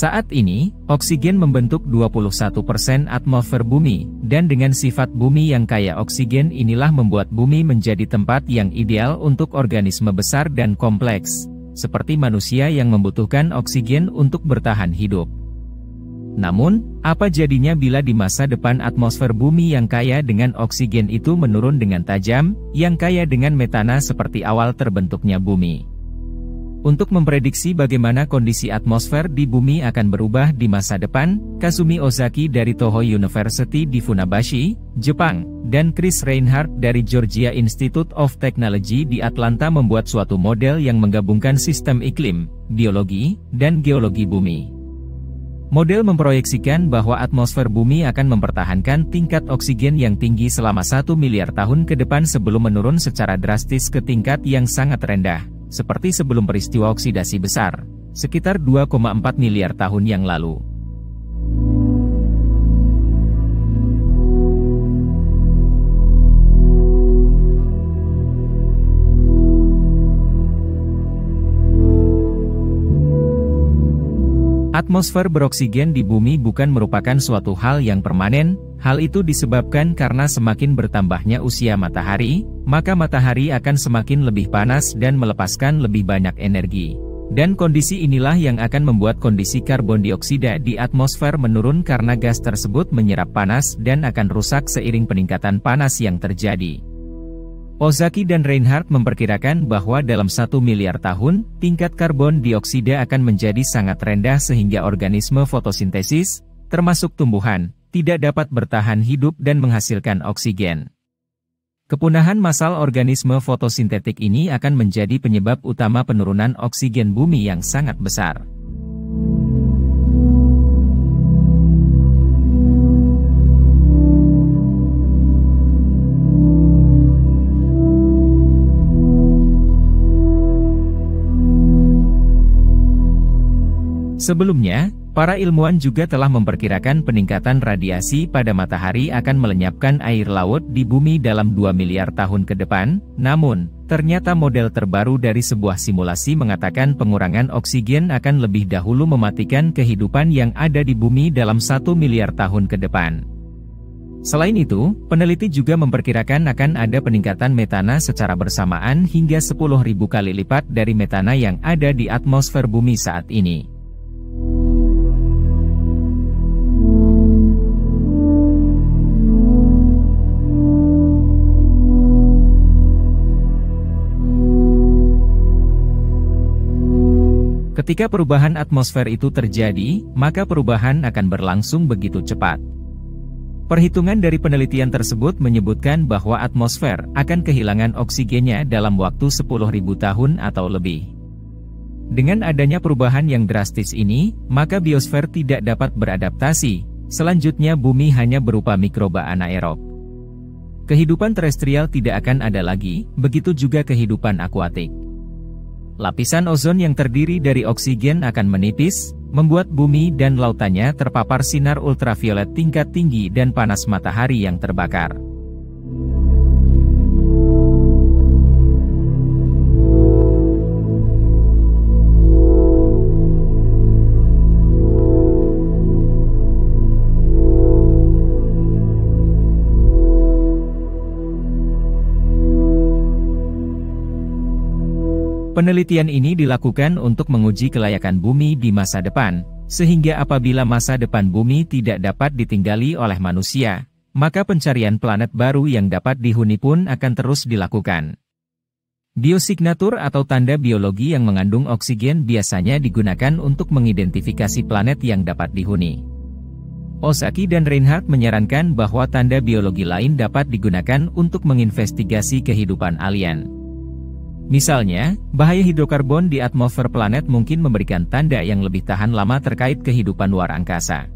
Saat ini, oksigen membentuk 21% atmosfer bumi, dan dengan sifat bumi yang kaya oksigen inilah membuat bumi menjadi tempat yang ideal untuk organisme besar dan kompleks, seperti manusia yang membutuhkan oksigen untuk bertahan hidup. Namun, apa jadinya bila di masa depan atmosfer bumi yang kaya dengan oksigen itu menurun dengan tajam, yang kaya dengan metana seperti awal terbentuknya bumi? Untuk memprediksi bagaimana kondisi atmosfer di bumi akan berubah di masa depan, Kazumi Ozaki dari Tohoi University di Funabashi, Jepang, dan Chris Reinhardt dari Georgia Institute of Technology di Atlanta membuat suatu model yang menggabungkan sistem iklim, biologi, dan geologi bumi. Model memproyeksikan bahwa atmosfer bumi akan mempertahankan tingkat oksigen yang tinggi selama 1 miliar tahun ke depan sebelum menurun secara drastis ke tingkat yang sangat rendah, seperti sebelum peristiwa oksidasi besar, sekitar 2,4 miliar tahun yang lalu. Atmosfer beroksigen di bumi bukan merupakan suatu hal yang permanen. Hal itu disebabkan karena semakin bertambahnya usia matahari, maka matahari akan semakin lebih panas dan melepaskan lebih banyak energi. Dan kondisi inilah yang akan membuat kondisi karbon dioksida di atmosfer menurun karena gas tersebut menyerap panas dan akan rusak seiring peningkatan panas yang terjadi. Ozaki dan Reinhardt memperkirakan bahwa dalam 1 miliar tahun, tingkat karbon dioksida akan menjadi sangat rendah sehingga organisme fotosintesis, termasuk tumbuhan, tidak dapat bertahan hidup dan menghasilkan oksigen. Kepunahan massal organisme fotosintetik ini akan menjadi penyebab utama penurunan oksigen bumi yang sangat besar. Sebelumnya, para ilmuwan juga telah memperkirakan peningkatan radiasi pada matahari akan melenyapkan air laut di bumi dalam 2 miliar tahun ke depan. Namun, ternyata model terbaru dari sebuah simulasi mengatakan pengurangan oksigen akan lebih dahulu mematikan kehidupan yang ada di bumi dalam 1 miliar tahun ke depan. Selain itu, peneliti juga memperkirakan akan ada peningkatan metana secara bersamaan hingga 10.000 kali lipat dari metana yang ada di atmosfer bumi saat ini. Ketika perubahan atmosfer itu terjadi, maka perubahan akan berlangsung begitu cepat. Perhitungan dari penelitian tersebut menyebutkan bahwa atmosfer akan kehilangan oksigennya dalam waktu 10.000 tahun atau lebih. Dengan adanya perubahan yang drastis ini, maka biosfer tidak dapat beradaptasi. Selanjutnya bumi hanya berupa mikroba anaerob. Kehidupan terestrial tidak akan ada lagi, begitu juga kehidupan akuatik. Lapisan ozon yang terdiri dari oksigen akan menipis, membuat bumi dan lautannya terpapar sinar ultraviolet tingkat tinggi dan panas matahari yang terbakar. Penelitian ini dilakukan untuk menguji kelayakan bumi di masa depan, sehingga apabila masa depan bumi tidak dapat ditinggali oleh manusia, maka pencarian planet baru yang dapat dihuni pun akan terus dilakukan. Biosignatur atau tanda biologi yang mengandung oksigen biasanya digunakan untuk mengidentifikasi planet yang dapat dihuni. Ozaki dan Reinhardt menyarankan bahwa tanda biologi lain dapat digunakan untuk menginvestigasi kehidupan alien. Misalnya, bahaya hidrokarbon di atmosfer planet mungkin memberikan tanda yang lebih tahan lama terkait kehidupan luar angkasa.